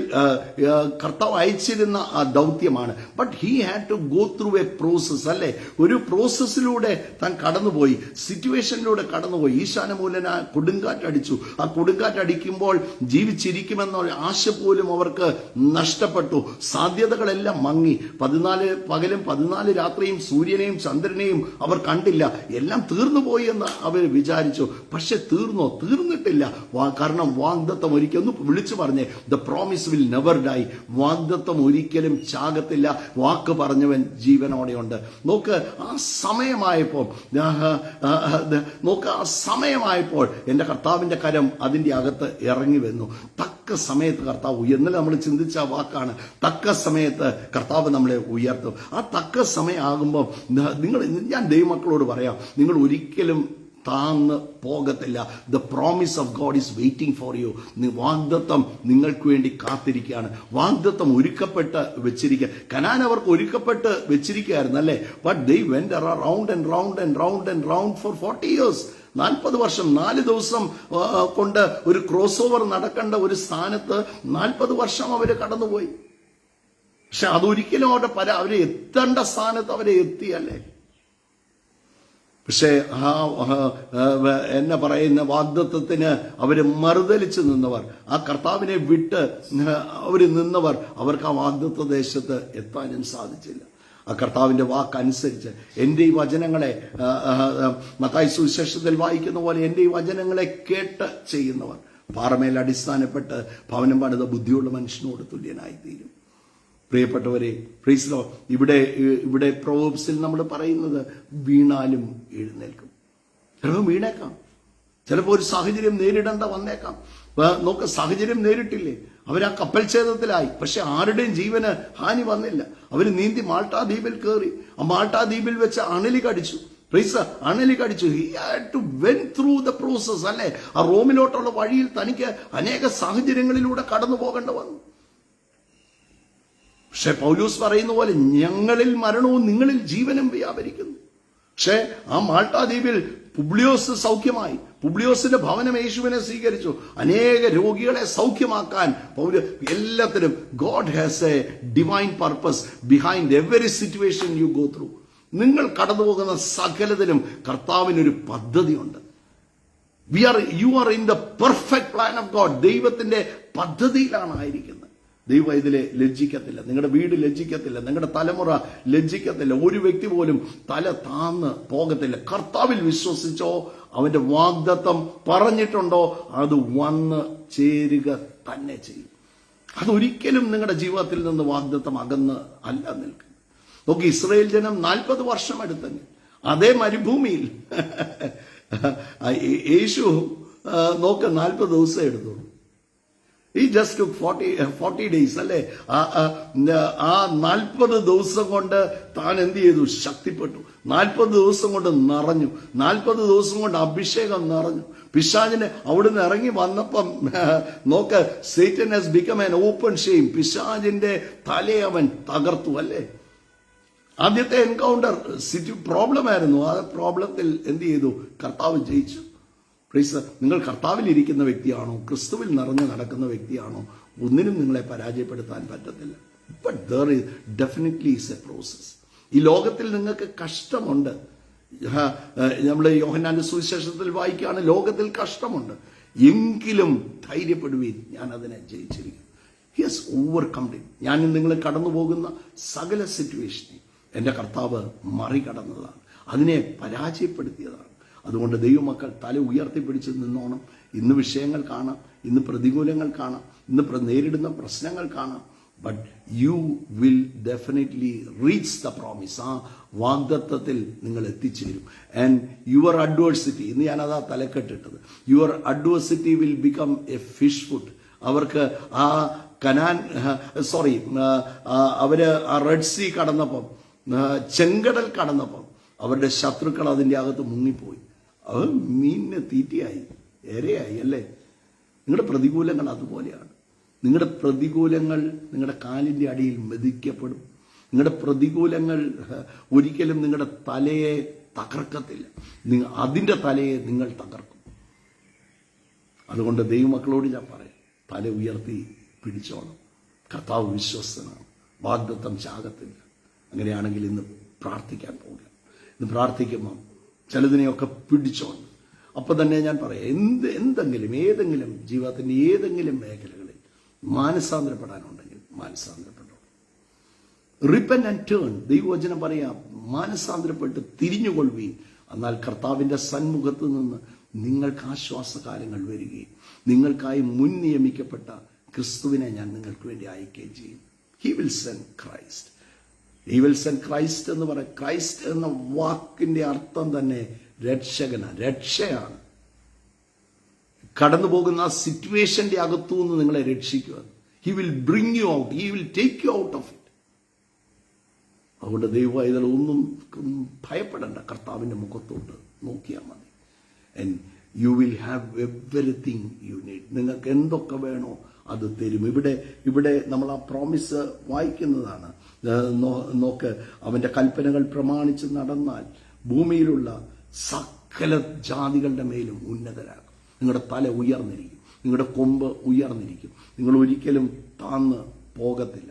കർത്താവ് അയച്ചിരുന്ന ആ ദൗത്യമാണ്. But he had to go through a process, അല്ലെ? ഒരു പ്രോസസ്സിലൂടെ താൻ കടന്നുപോയി, സിറ്റുവേഷനിലൂടെ കടന്നുപോയി. ഈശാനമൂലന കൊടുങ്കാറ്റടിച്ചു. ആ കൊടുങ്കാറ്റടിക്കുമ്പോൾ ജീവിച്ചിരിക്കുമെന്ന ആശ പോലും അവർക്ക് നഷ്ടപ്പെട്ടു. സാധ്യതകളെല്ലാം മങ്ങി. 14 പകലും 14 രാത്രിയും സൂര്യനെയും ചന്ദ്രനെയും അവർ കണ്ടില്ല. എല്ലാം തീർന്നുപോയി എന്ന് അവർ വിചാരിച്ചു. പക്ഷെ തീർന്നിട്ടില്ല. കാരണം വാഗ്ദത്തം ഒരിക്കലും, ഒന്ന് വിളിച്ചു പറഞ്ഞേ, the promise will never dye. വാഗ്ദത്തം ഒരിക്കലും ചാകത്തില്ല. വാക്ക് പറഞ്ഞവൻ ജീവനോടെയുണ്ട്. നോക്ക്, ആ സമയമായപ്പോൾ എന്റെ കർത്താവിന്റെ കരം അതിന്റെ അകത്ത് ഇറങ്ങി വന്നു. തക്ക സമയത്ത് കർത്താവ് ഇന്നലെ നമ്മൾ ചിന്തിച്ച വാക്കാണ്, തക്ക സമയത്ത് കർത്താവ് നമ്മളെ ഉയർത്തും. ആ തക്ക സമയമാകുമ്പോൾ ഞാൻ ദൈവമക്കളോട് പറയാം, നിങ്ങൾ ഒരിക്കലും താന്ന് പോകത്തില്ല. The promise of God is waiting for U. വാഗ്ദത്തം നിങ്ങൾക്ക് വേണ്ടി കാത്തിരിക്കുകയാണ്. വാഗ്ദത്തം ഒരുക്കപ്പെട്ട് വെച്ചിരിക്കുക. കനാൻ അവർക്ക് ഒരുക്കപ്പെട്ട് വെച്ചിരിക്കുകയായിരുന്നു, അല്ലേ? But they went around and round and round and round for 40 years. 40 വർഷം, 4 ദിവസം കൊണ്ട് ഒരു ക്രോസ് ഓവർ നടക്കേണ്ട ഒരു സ്ഥാനത്ത് 40 വർഷം അവര് കടന്നുപോയി. പക്ഷെ അതൊരിക്കലും അവരെ എത്തേണ്ട സ്ഥാനത്ത് അവരെ എത്തിയല്ലേ? പക്ഷേ എന്നെ പറയുന്ന വാഗ്ദത്തത്തിന് അവര് മറുതലിച്ച് നിന്നവർ, ആ കർത്താവിനെ വിട്ട് അവര് നിന്നവർ, അവർക്ക് ആ വാഗ്ദത്ത ദേശത്ത് എത്താനും സാധിച്ചില്ല. ആ കർത്താവിന്റെ വാക്കനുസരിച്ച് എൻ്റെ ഈ വചനങ്ങളെ, മത്തായി സുവിശേഷത്തിൽ വായിക്കുന്ന പോലെ, എൻ്റെ ഈ വചനങ്ങളെ കേട്ട് ചെയ്യുന്നവർ പാറമേൽ അടിസ്ഥാനപ്പെട്ട് ഭവനം പണിത ബുദ്ധിയുള്ള മനുഷ്യനോട് തുല്യനായിത്തീരും. പ്രിയപ്പെട്ടവരെ, പ്രൈസ് ദി ലോർഡ്, ഇവിടെ പ്രോവബ്സിൽ നമ്മൾ പറയുന്നത് വീണാലും എഴുന്നേൽക്കും. ചിലപ്പോൾ വീണേക്കാം, ചിലപ്പോൾ ഒരു സാഹചര്യം നേരിടേണ്ട വന്നേക്കാം. നോക്ക്, സാഹചര്യം നേരിട്ടില്ലേ? അവർ ആ കപ്പൽ ഛേദത്തിലായി, പക്ഷെ ആരുടെയും ജീവന് ഹാനി വന്നില്ല. അവര് നീന്തി മാൾട്ടാ ദ്വീപിൽ കയറി. ആ മാൾട്ടാ ദ്വീപിൽ വെച്ച് അണലി കടിച്ചു. അണലി കടിച്ചു. He had to went through the process, അല്ലെ? ആ റോമിലോട്ടുള്ള വഴിയിൽ തനിക്ക് അനേക സാഹചര്യങ്ങളിലൂടെ കടന്നു പോകേണ്ട വന്നു. പക്ഷെ പൗലോസ് പറയുന്ന പോലെ, ഞങ്ങളിൽ മരണവും നിങ്ങളിൽ ജീവനും വ്യാപരിക്കുന്നു. പക്ഷെ ആ മാൾട്ടാ ദ്വീപിൽ പുബ്ലിയോസ് സൗഖ്യമായി. പുബ്ലിയോസിന്റെ ഭവനം യേശുവിനെ സ്വീകരിച്ചു. അനേക രോഗികളെ സൗഖ്യമാക്കാൻ എല്ലാത്തിനും God has A divine purpose behind every situation you go through. നിങ്ങൾ കടന്നു പോകുന്ന സകലത്തിലും കർത്താവിനൊരു പദ്ധതിയുണ്ട്. You are in the perfect plan of God. ദൈവത്തിന്റെ പദ്ധതിയിലാണ് ആയിരിക്കുന്നത്. ദൈവം ഇതിലെ ലജ്ജിക്കത്തില്ല. നിങ്ങളുടെ വീട് ലജ്ജിക്കത്തില്ല. നിങ്ങളുടെ തലമുറ ലജ്ജിക്കത്തില്ല. ഒരു വ്യക്തി പോലും തല താന്ന് പോകത്തില്ല. കർത്താവിൽ വിശ്വസിച്ചോ, അവന്റെ വാഗ്ദത്തം പറഞ്ഞിട്ടുണ്ടോ, അത് വന്ന് ചേരുക തന്നെ ചെയ്യും. അതൊരിക്കലും നിങ്ങളുടെ ജീവിതത്തിൽ നിന്ന് വാഗ്ദത്തം അകന്ന് അല്ല നിൽക്കുന്നത്. നോക്കി, ഇസ്രായേൽ ജനം 40 വർഷം എടുത്തെങ്കിൽ അതേ മരുഭൂമിയിൽ യേശു നോക്ക് 40 ദിവസം എടുത്തോളൂ. He just took 40 days, അല്ലേ? ആ 40 ദിവസം കൊണ്ട് താൻ എന്ത് ചെയ്തു? ശക്തിപ്പെട്ടു. 40 ദിവസം കൊണ്ട് നിറഞ്ഞു. 40 ദിവസം കൊണ്ട് അഭിഷേകം നിറഞ്ഞു. പിശാചിന് അവിടുന്ന് ഇറങ്ങി വന്നപ്പം നോക്ക്, Satan has become an open shame. പിശാചിന്റെ തലയെ അവൻ തകർത്തു, അല്ലേ? ആദ്യത്തെ എൻകൗണ്ടർ പ്രോബ്ലം ആയിരുന്നു. ആ പ്രോബ്ലത്തിൽ എന്ത് ചെയ്തു? കർത്താവ് ജയിച്ചു. നിങ്ങൾ കർത്താവിലിരിക്കുന്ന വ്യക്തിയാണോ, ക്രിസ്തുവിൽ നിറഞ്ഞു നടക്കുന്ന വ്യക്തിയാണോ, ഒന്നിനും നിങ്ങളെ പരാജയപ്പെടുത്താൻ പറ്റത്തില്ല. But there is definitely is A process. ഈ ലോകത്തിൽ നിങ്ങൾക്ക് കഷ്ടമുണ്ട്. നമ്മൾ യോഹന്നാന്റെ സുവിശേഷത്തിൽ വായിക്കുകയാണ്, ലോകത്തിൽ കഷ്ടമുണ്ട്, എങ്കിലും ധൈര്യപ്പെടുവീൻ, ഞാൻ അതിനെ ജയിച്ചിരിക്കും. He has ഓവർകംഡ് it. ഞാൻ നിങ്ങൾ കടന്നു പോകുന്ന സകല സിറ്റുവേഷനെ എൻ്റെ കർത്താവ് മറികടന്നതാണ്, അതിനെ പരാജയപ്പെടുത്തിയതാണ്. അതുകൊണ്ട് ദൈവമക്കൾ തല ഉയർത്തിപ്പിടിച്ച് നിന്നോണം. ഇന്ന് വിഷയങ്ങൾ കാണാം, ഇന്ന് പ്രതികൂലങ്ങൾ കാണാം, ഇന്ന് നേരിടുന്ന പ്രശ്നങ്ങൾ കാണാം. But you will definitely reach the promise. ആ വാഗ്ദത്തത്തിൽ നിങ്ങൾ എത്തിച്ചേരും. ആൻഡ് യുവർ അഡ്വേഴ്സിറ്റി, ഇന്ന് ഞാനതാ തലക്കെട്ടിട്ടത്, your adversity will become a fish food. അവർക്ക് ആ അവര് ആ റെഡ് സീ കടന്നപ്പം, ചെങ്കടൽ കടന്നപ്പം അവരുടെ ശത്രുക്കൾ അതിൻ്റെ അകത്ത് മുങ്ങിപ്പോയി. അത് മീനിന് തീറ്റയായി, ഇരയായി അല്ലേ? നിങ്ങളുടെ പ്രതികൂലങ്ങൾ അതുപോലെയാണ്. നിങ്ങളുടെ പ്രതികൂലങ്ങൾ നിങ്ങളുടെ കാലിൻ്റെ അടിയിൽ മെതിക്കപ്പെടും. നിങ്ങളുടെ പ്രതികൂലങ്ങൾ ഒരിക്കലും നിങ്ങളുടെ തലയെ തകർക്കത്തില്ല, അതിൻ്റെ തലയെ നിങ്ങൾ തകർക്കും. അതുകൊണ്ട് ദൈവമക്കളോട് ഞാൻ പറയാം, തല ഉയർത്തി പിടിച്ചോണം. കർത്താവ് വിശ്വസ്തനാണ്, വാഗ്ദത്തം ചാകത്തില്ല. അങ്ങനെയാണെങ്കിൽ ഇന്ന് പ്രാർത്ഥിക്കാൻ പോകുക. ഇന്ന് പ്രാർത്ഥിക്കുമ്പോൾ ചിലതിനെയൊക്കെ പിടിച്ചോണ്ട് അപ്പം തന്നെ ഞാൻ പറയാം, ഏതെങ്കിലും ജീവിതത്തിൻ്റെ ഏതെങ്കിലും മേഖലകളിൽ മാനസാന്തരപ്പെടാനുണ്ടെങ്കിൽ മാനസാന്തരപ്പെട്ടു. Repent and turn. ദൈവവചനം പറയാം, മാനസാന്തരപ്പെട്ട് തിരിഞ്ഞുകൊള്ളുകയും, എന്നാൽ കർത്താവിൻ്റെ സന്മുഖത്ത് നിന്ന് നിങ്ങൾക്ക് ആശ്വാസകാലങ്ങൾ വരികയും നിങ്ങൾക്കായി മുൻ നിയമിക്കപ്പെട്ട ക്രിസ്തുവിനെ ഞാൻ നിങ്ങൾക്ക് വേണ്ടി അയക്കുകയും ചെയ്യും. He will send Christ. He will send Christ എന്ന് പറയാം. ക്രൈസ്റ്റ് എന്ന വാക്കിന്റെ അർത്ഥം തന്നെ രക്ഷകനാണ്, രക്ഷയാണ്. കടന്നു പോകുന്ന ആ സിറ്റുവേഷന്റെ അകത്തു നിന്ന് നിങ്ങളെ രക്ഷിക്കുക. He will bring you out, he will take you out of it. അതുകൊണ്ട് ദൈവം ഒന്നും ഭയപ്പെടേണ്ട, കർത്താവിന്റെ മുഖത്തോട്ട് നോക്കിയാൽ മതി. And you will have everything you need. നിങ്ങൾക്ക് എന്തൊക്കെ വേണോ അത് തരും. ഇവിടെ നമ്മൾ ആ പ്രോമിസ് വായിക്കുന്നതാണ്. നോക്ക്, അവന്റെ കൽപ്പനകൾ പ്രമാണിച്ച് നടന്നാൽ ഭൂമിയിലുള്ള സകല ജാതികളുടെ മേലും ഉന്നതരാകും. നിങ്ങളുടെ തല ഉയർന്നിരിക്കും, നിങ്ങളുടെ കൊമ്പ് ഉയർന്നിരിക്കും, നിങ്ങൾ ഒരിക്കലും താന്ന് പോകത്തില്ല.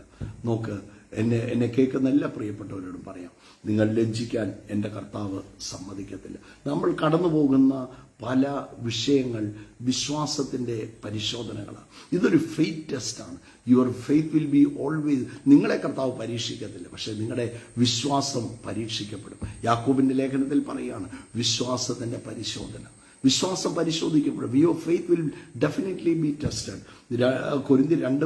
നോക്ക്, എന്നെ കേൾക്കുന്ന എല്ലാ പ്രിയപ്പെട്ടവരോടും പറയാം, നിങ്ങൾ ലജ്ജിക്കാൻ എൻ്റെ കർത്താവ് സമ്മതിക്കത്തില്ല. നമ്മൾ കടന്നു പോകുന്ന പല വിഷയങ്ങൾ വിശ്വാസത്തിൻ്റെ പരിശോധനകളാണ്. ഇതൊരു ഫെയ്ത്ത് ടെസ്റ്റാണ്. Your faith will be always. നിങ്ങളെ കർത്താവ് പരീക്ഷിക്കത്തില്ല, പക്ഷെ നിങ്ങളുടെ വിശ്വാസം പരീക്ഷിക്കപ്പെടും. യാക്കോബിന്റെ ലേഖനത്തിൽ പറയുകയാണ്, വിശ്വാസത്തിൻ്റെ പരിശോധന. വിശ്വാസം പരിശോധിക്കപ്പെടും. Your faith will definitely be tested. 2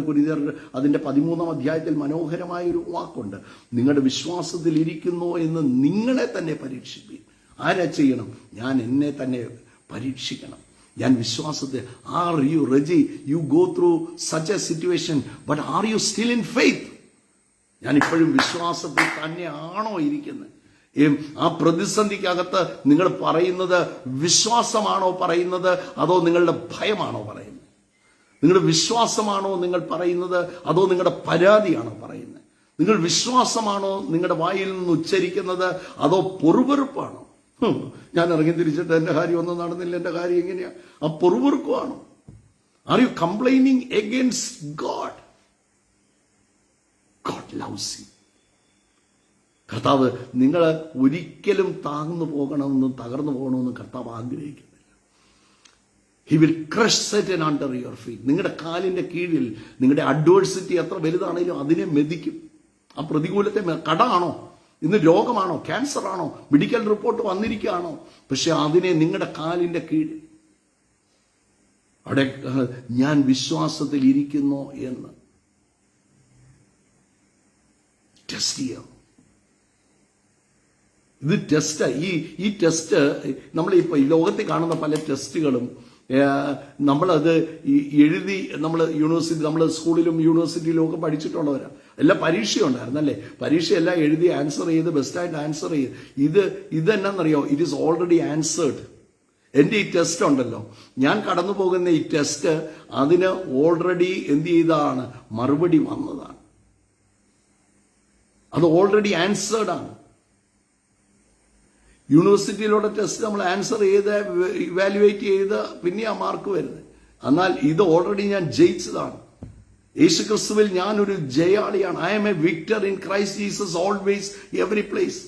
കൊരിന്ത്യർ അതിൻ്റെ 13-ാം അധ്യായത്തിൽ മനോഹരമായൊരു വാക്കുണ്ട്, നിങ്ങളുടെ വിശ്വാസത്തിൽ ഇരിക്കുന്നോ എന്ന് നിങ്ങളെ തന്നെ പരീക്ഷിപ്പീൻ. ആരാ ചെയ്യണം? ഞാൻ എന്നെ തന്നെ പരീക്ഷിക്കണം. ഞാൻ വിശ്വാസത്തെ, are you Reji, you go through such A situation, but are you still in faith? ഞാൻ ഇപ്പോഴും വിശ്വാസത്തിൽ തന്നെയാണോ ഇരിക്കുന്നത്? ആ പ്രതിസന്ധിക്കകത്ത് നിങ്ങൾ പറയുന്നത് വിശ്വാസമാണോ പറയുന്നത്, അതോ നിങ്ങളുടെ ഭയമാണോ പറയുന്നത്? നിങ്ങളുടെ വിശ്വാസമാണോ നിങ്ങൾ പറയുന്നത്, അതോ നിങ്ങളുടെ പരാതിയാണോ പറയുന്നത്? നിങ്ങൾ വിശ്വാസമാണോ നിങ്ങളുടെ വായിൽ നിന്ന് ഉച്ചരിക്കുന്നത്, അതോ പൊറുപെറുപ്പാണോ? ഞാൻ ഇറങ്ങി തിരിച്ചിട്ട് എൻ്റെ കാര്യം ഒന്നും നടന്നില്ല, എൻ്റെ കാര്യം എങ്ങനെയാ? ആ പൊറുപെറുക്കുവാണോ? Are you complaining against God? God loves you. കർത്താവ് നിങ്ങൾ ഒരിക്കലും താഴ്ന്നു പോകണമെന്നും തകർന്നു പോകണമെന്നും കർത്താവ് ആഗ്രഹിക്കുന്നില്ല. He will crush Satan under your feet. നിങ്ങളുടെ കാലിന്റെ കീഴിൽ നിങ്ങളുടെ അഡ്വേഴ്സിറ്റി എത്ര വലുതാണെങ്കിലും അതിനെ മെതിക്കും. ആ പ്രതികൂലത്തെ, കടമാണോ, ഇന്ന് രോഗമാണോ, ക്യാൻസർ ആണോ, മെഡിക്കൽ റിപ്പോർട്ട് വന്നിരിക്കുകയാണോ, പക്ഷെ അതിനെ നിങ്ങളുടെ കാലിന്റെ കീഴിൽ അവിടെ ഞാൻ വിശ്വാസത്തിൽ ഇരിക്കുന്നോ എന്ന് ടെസ്റ്റ് ചെയ്യാം. ഇത് ടെസ്റ്റ്. ഈ ടെസ്റ്റ് നമ്മളിപ്പോൾ ഈ ലോകത്തിൽ കാണുന്ന പല ടെസ്റ്റുകളും നമ്മളത് എഴുതി, നമ്മൾ യൂണിവേഴ്സിറ്റി, നമ്മൾ സ്കൂളിലും യൂണിവേഴ്സിറ്റിയിലും ഒക്കെ പഠിച്ചിട്ടുള്ളവരാണ്. എല്ലാം പരീക്ഷയുണ്ടായിരുന്നല്ലേ, പരീക്ഷയെല്ലാം എഴുതി ആൻസർ ചെയ്ത് ബെസ്റ്റായിട്ട് ആൻസർ ചെയ്ത്. ഇതെന്നാന്നറിയോ, ഇറ്റ് ഈസ് ഓൾറെഡി ആൻസേർഡ്. എൻ്റെ ഈ ടെസ്റ്റ് ഉണ്ടല്ലോ, ഞാൻ കടന്നു പോകുന്ന ഈ ടെസ്റ്റ്, അതിന് ഓൾറെഡി എന്ത് ചെയ്തതാണ്, മറുപടി വന്നതാണ്. അത് ഓൾറെഡി ആൻസേർഡ് ആണ്. യൂണിവേഴ്സിറ്റിയിലൂടെ ടെസ്റ്റ് നമ്മൾ ആൻസർ ചെയ്ത് ഇവാലുവേറ്റ് ചെയ്ത് പിന്നെ ആ മാർക്ക് വരുന്നത്. എന്നാൽ ഇത് ഓൾറെഡി ഞാൻ ജയിച്ചതാണ്. യേശുക്രിസ്തുവിൽ ഞാനൊരു ജയാളിയാണ്. I am a victor in Christ Jesus always every place.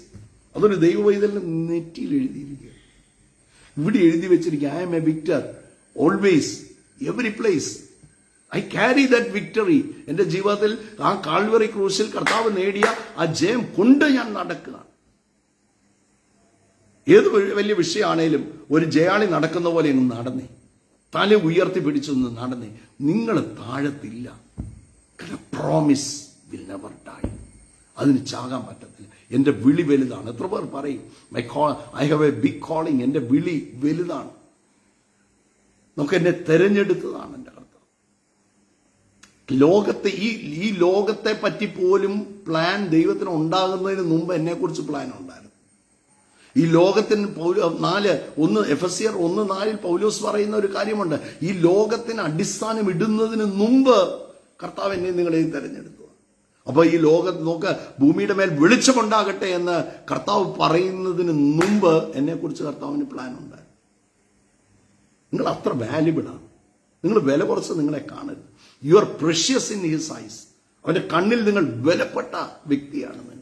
അതൊരു ദൈവവൈതലിന്റെ നെറ്റിയിൽ എഴുതിയിരിക്കുക. ഇവിടെ എഴുതി വെച്ചിരിക്കുക, I am a victor always every place. I carry that victory. എന്റെ ജീവിതത്തിൽ ആ കാൽവറി ക്രൂശിൽ കർത്താവ് നേടിയ ആ ജയം കൊണ്ട് ഞാൻ നടക്കുക. ഏത് വലിയ വിഷയമാണേലും ഒരു ജയാളി നടക്കുന്ന പോലെ അങ്ങ് നടന്നേ, തല ഉയർത്തി പിടിച്ചൊന്ന് നടന്നേ. നിങ്ങൾ താഴത്തില്ല. Promise will never die. അതിന് ചാകാൻ പറ്റത്തില്ല. എന്റെ വിളി വലുതാണ്. എത്ര പേർ പറയും I have a big calling. എന്റെ വിളി വലുതാണ്. നമുക്ക് എന്നെ തെരഞ്ഞെടുത്തതാണ് എന്റെ കർത്താവ്. ലോകത്തെ ഈ ലോകത്തെ പറ്റി പോലും പ്ലാൻ ദൈവത്തിന് ഉണ്ടാകുന്നതിന് മുമ്പ് എന്നെ കുറിച്ച് പ്ലാൻ ഉണ്ടായിരുന്നു. ഈ ലോകത്തിന് എഫെസ്യർ 1:4 പൗലോസ് പറയുന്ന ഒരു കാര്യമുണ്ട്. ഈ ലോകത്തിന് അടിസ്ഥാനം ഇടുന്നതിന് മുമ്പ് കർത്താവ് എന്നെ നിങ്ങളെയും തെരഞ്ഞെടുത്തു. അപ്പൊ ഈ ലോകത്ത് നോക്ക്, ഭൂമിയുടെ മേൽ വെളിച്ചമുണ്ടാകട്ടെ എന്ന് കർത്താവ് പറയുന്നതിന് മുമ്പ് എന്നെ കുറിച്ച് കർത്താവിന് പ്ലാൻ ഉണ്ട്. നിങ്ങൾ അത്ര വാല്യുബിൾ ആണ്. നിങ്ങൾ വില കുറച്ച് നിങ്ങളെ കാണരുത്. You are precious in his eyes. അവന്റെ കണ്ണിൽ നിങ്ങൾ വിലപ്പെട്ട വ്യക്തിയാണ് നിങ്ങൾ.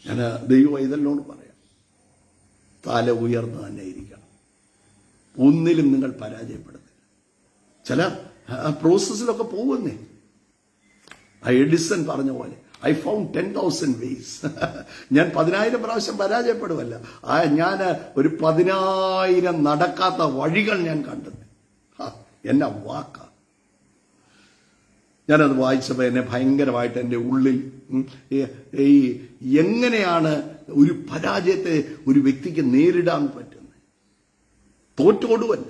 ഞാൻ ദൈവവൈതലിനോട് പറയാം, തല ഉയർന്നു തന്നെ ഇരിക്കണം. ഒന്നിലും നിങ്ങൾ പരാജയപ്പെടുത്തില്ല. ചില പ്രോസസ്സിലൊക്കെ പോകുന്നേ. ആ എഡിസൺ പറഞ്ഞ പോലെ ഐ ഫൗണ്ട് 10,000 ways. ഞാൻ 10,000 പ്രാവശ്യം പരാജയപ്പെടുമല്ല. ഞാൻ ഒരു 10,000 നടക്കാത്ത വഴികൾ ഞാൻ കണ്ടെത്തി. എന്നെ വാക്ക. ഞാനത് വായിച്ചപ്പോൾ എന്നെ ഭയങ്കരമായിട്ട് എൻ്റെ ഉള്ളിൽ ഈ എങ്ങനെയാണ് ഒരു പരാജയത്തെ ഒരു വ്യക്തിക്ക് നേരിടാൻ പറ്റുന്നത്? തോറ്റോടുമല്ല.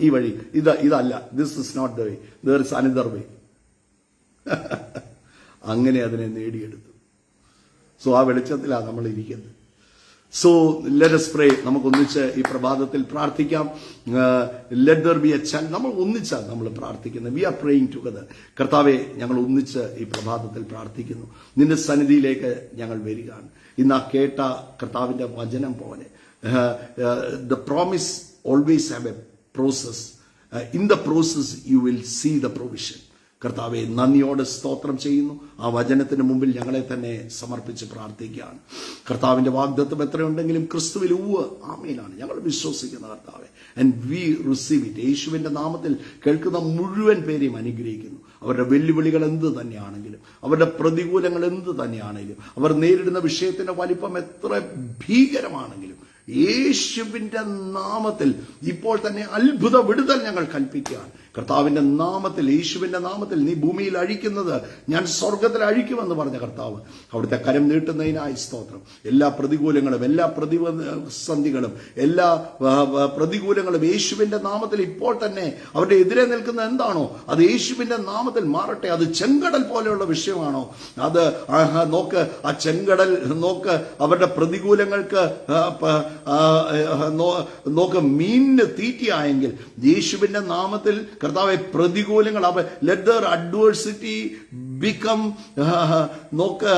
ഈ വഴി ഇതല്ല, this is not the way, there is another way. അങ്ങനെ അതിനെ നേടിയെടുത്തു. സോ ആ വെളിച്ചത്തിലാണ് നമ്മൾ ഇരിക്കുന്നത്. So let us pray. നമുക്ക് ഒന്നിച്ച് ഈ പ്രഭാതത്തിൽ പ്രാർത്ഥിക്കാം. Let there be a chance. നമ്മൾ ഒന്നിച്ചാണ് നമ്മൾ പ്രാർത്ഥിക്കുന്നത്. We are praying together. കർത്താവെ, ഞങ്ങൾ ഒന്നിച്ച് ഈ പ്രഭാതത്തിൽ പ്രാർത്ഥിക്കുന്നു. നിന്റെ സന്നിധിയിലേക്ക് ഞങ്ങൾ വരികയാണ്. ഇന്ന് ആ കേട്ട കർത്താവിന്റെ വചനം പോലെ the promise always have a process. In the process you will see the provision. കർത്താവെ, നന്ദിയോടെ സ്തോത്രം ചെയ്യുന്നു. ആ വചനത്തിന് മുമ്പിൽ ഞങ്ങളെ തന്നെ സമർപ്പിച്ച് പ്രാർത്ഥിക്കുകയാണ്. കർത്താവിന്റെ വാഗ്ദത്തം എത്രയുണ്ടെങ്കിലും ക്രിസ്തുവിൽ ആമേനാണ് ഞങ്ങൾ വിശ്വസിക്കുന്ന കർത്താവെ. And we receive it. യേശുവിന്റെ നാമത്തിൽ കേൾക്കുന്ന മുഴുവൻ പേരെയും അനുഗ്രഹിക്കുന്നു. അവരുടെ വെല്ലുവിളികൾ എന്ത് തന്നെയാണെങ്കിലും, അവരുടെ പ്രതികൂലങ്ങൾ എന്ത് തന്നെയാണെങ്കിലും, അവർ നേരിടുന്ന വിഷയത്തിന്റെ വലിപ്പം എത്ര ഭീകരമാണെങ്കിലും, യേശുവിന്റെ നാമത്തിൽ ഇപ്പോൾ തന്നെ അത്ഭുത വിടുതൽ ഞങ്ങൾ കൽപ്പിക്കുകയാണ്. കർത്താവിന്റെ നാമത്തിൽ, യേശുവിന്റെ നാമത്തിൽ നീ ഭൂമിയിൽ അഴിക്കുന്നത് ഞാൻ സ്വർഗത്തിൽ അഴിക്കുമെന്ന് പറഞ്ഞ കർത്താവ്, അവിടുത്തെ കരം നീട്ടുന്നതിനായി സ്തോത്രം. എല്ലാ പ്രതികൂലങ്ങളും, എല്ലാ പ്രതിസന്ധികളും, എല്ലാ പ്രതികൂലങ്ങളും യേശുവിന്റെ നാമത്തിൽ ഇപ്പോൾ തന്നെ അവരുടെ എതിരെ നിൽക്കുന്ന എന്താണോ അത് യേശുവിന്റെ നാമത്തിൽ മാറട്ടെ. അത് ചെങ്കടൽ പോലെയുള്ള വിഷയമാണോ, അത് നോക്ക്, ആ ചെങ്കടൽ നോക്ക്, അവരുടെ പ്രതികൂലങ്ങൾക്ക് നോക്ക് മീനിന് തീറ്റയായെങ്കിൽ യേശുവിന്റെ നാമത്തിൽ കർത്താവെ പ്രതികൂലങ്ങൾ, ലെറ്റ് ദർ അഡ്വേഴ്സിറ്റി ബിക്കം നോക്ക്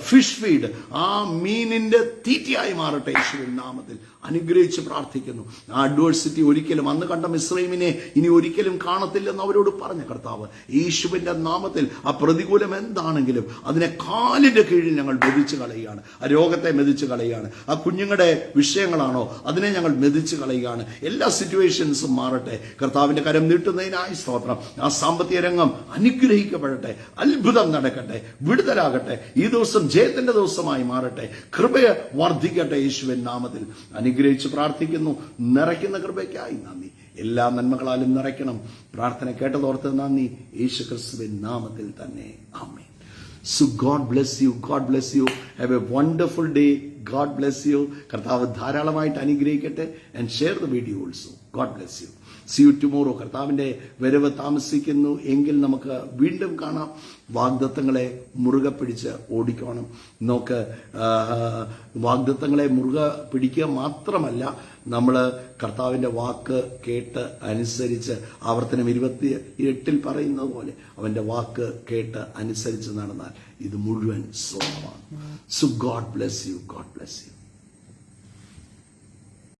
ഫിഷ് ഫീഡ്. ആ മീനിന്റെ തീറ്റയായി മാറട്ടെ യേശുവിന്റെ നാമത്തിൽ. അനുഗ്രഹിച്ച് പ്രാർത്ഥിക്കുന്നു. ആ അഡ്വേഴ്സിറ്റി ഒരിക്കലും, അന്ന് കണ്ട മിസ്രൈമിനെ ഇനി ഒരിക്കലും കാണത്തില്ലെന്ന് അവരോട് പറഞ്ഞ കർത്താവ്, യേശുവിന്റെ നാമത്തിൽ ആ പ്രതികൂലം എന്താണെങ്കിലും അതിനെ കാലിന്റെ കീഴിൽ ഞങ്ങൾ മെതിച്ച് കളയുകയാണ്. ആ രോഗത്തെ മെതിച്ച് കളയുകയാണ്. ആ കുഞ്ഞുങ്ങളുടെ വിഷയങ്ങളാണോ അതിനെ ഞങ്ങൾ മെതിച്ച് കളയുകയാണ്. എല്ലാ സിറ്റുവേഷൻസും മാറട്ടെ. കർത്താവിന്റെ കരം നീട്ടുന്നതിനായി സ്തോത്രം. ആ സാമ്പത്തിക രംഗം അനുഗ്രഹിക്കപ്പെടട്ടെ. അത്ഭുതം നടക്കട്ടെ. വിടുതലാകട്ടെ. ഈ ദിവസം ജയത്തിന്റെ ദിവസമായി മാറട്ടെ. കൃപയെ വർദ്ധിക്കട്ടെ യേശുവിൻ നാമത്തിൽ. അനുഗ്രഹിച്ച് പ്രാർത്ഥിക്കുന്നു. നിറയ്ക്കുന്ന കൃപയ്ക്കായി നന്ദി. എല്ലാ നന്മകളാലും നിറയ്ക്കണം. പ്രാർത്ഥന കേട്ടതോർത്ത് നന്ദി. യേശു ക്രിസ്തുവിൻ നാമത്തിൽ തന്നെ ആമേൻ. So God bless you. God bless you. Have a wonderful day. God bless you. കർത്താവ് ധാരാളമായിട്ട് അനുഗ്രഹിക്കട്ടെ. And share the video also. God bless you. See you tomorrow. കർത്താവിന്റെ വരവ് താമസിക്കുന്നു എങ്കിൽ നമുക്ക് വീണ്ടും കാണാം. വാഗ്ദത്തങ്ങളെ മുറുകെ പിടിച്ച് ഓടിക്കണം. നമുക്ക് വാഗ്ദത്തങ്ങളെ മുറുകെ പിടിക്കുക മാത്രമല്ല, നമ്മൾ കർത്താവിന്റെ വാക്ക് കേട്ട് അനുസരിച്ച്, ആവർത്തനം 28 പറയുന്നത് പോലെ അവന്റെ വാക്ക് കേട്ട് അനുസരിച്ച് നടന്നാൽ ഇത് മുഴുവൻ സ്വന്തമാണ്. So God bless you.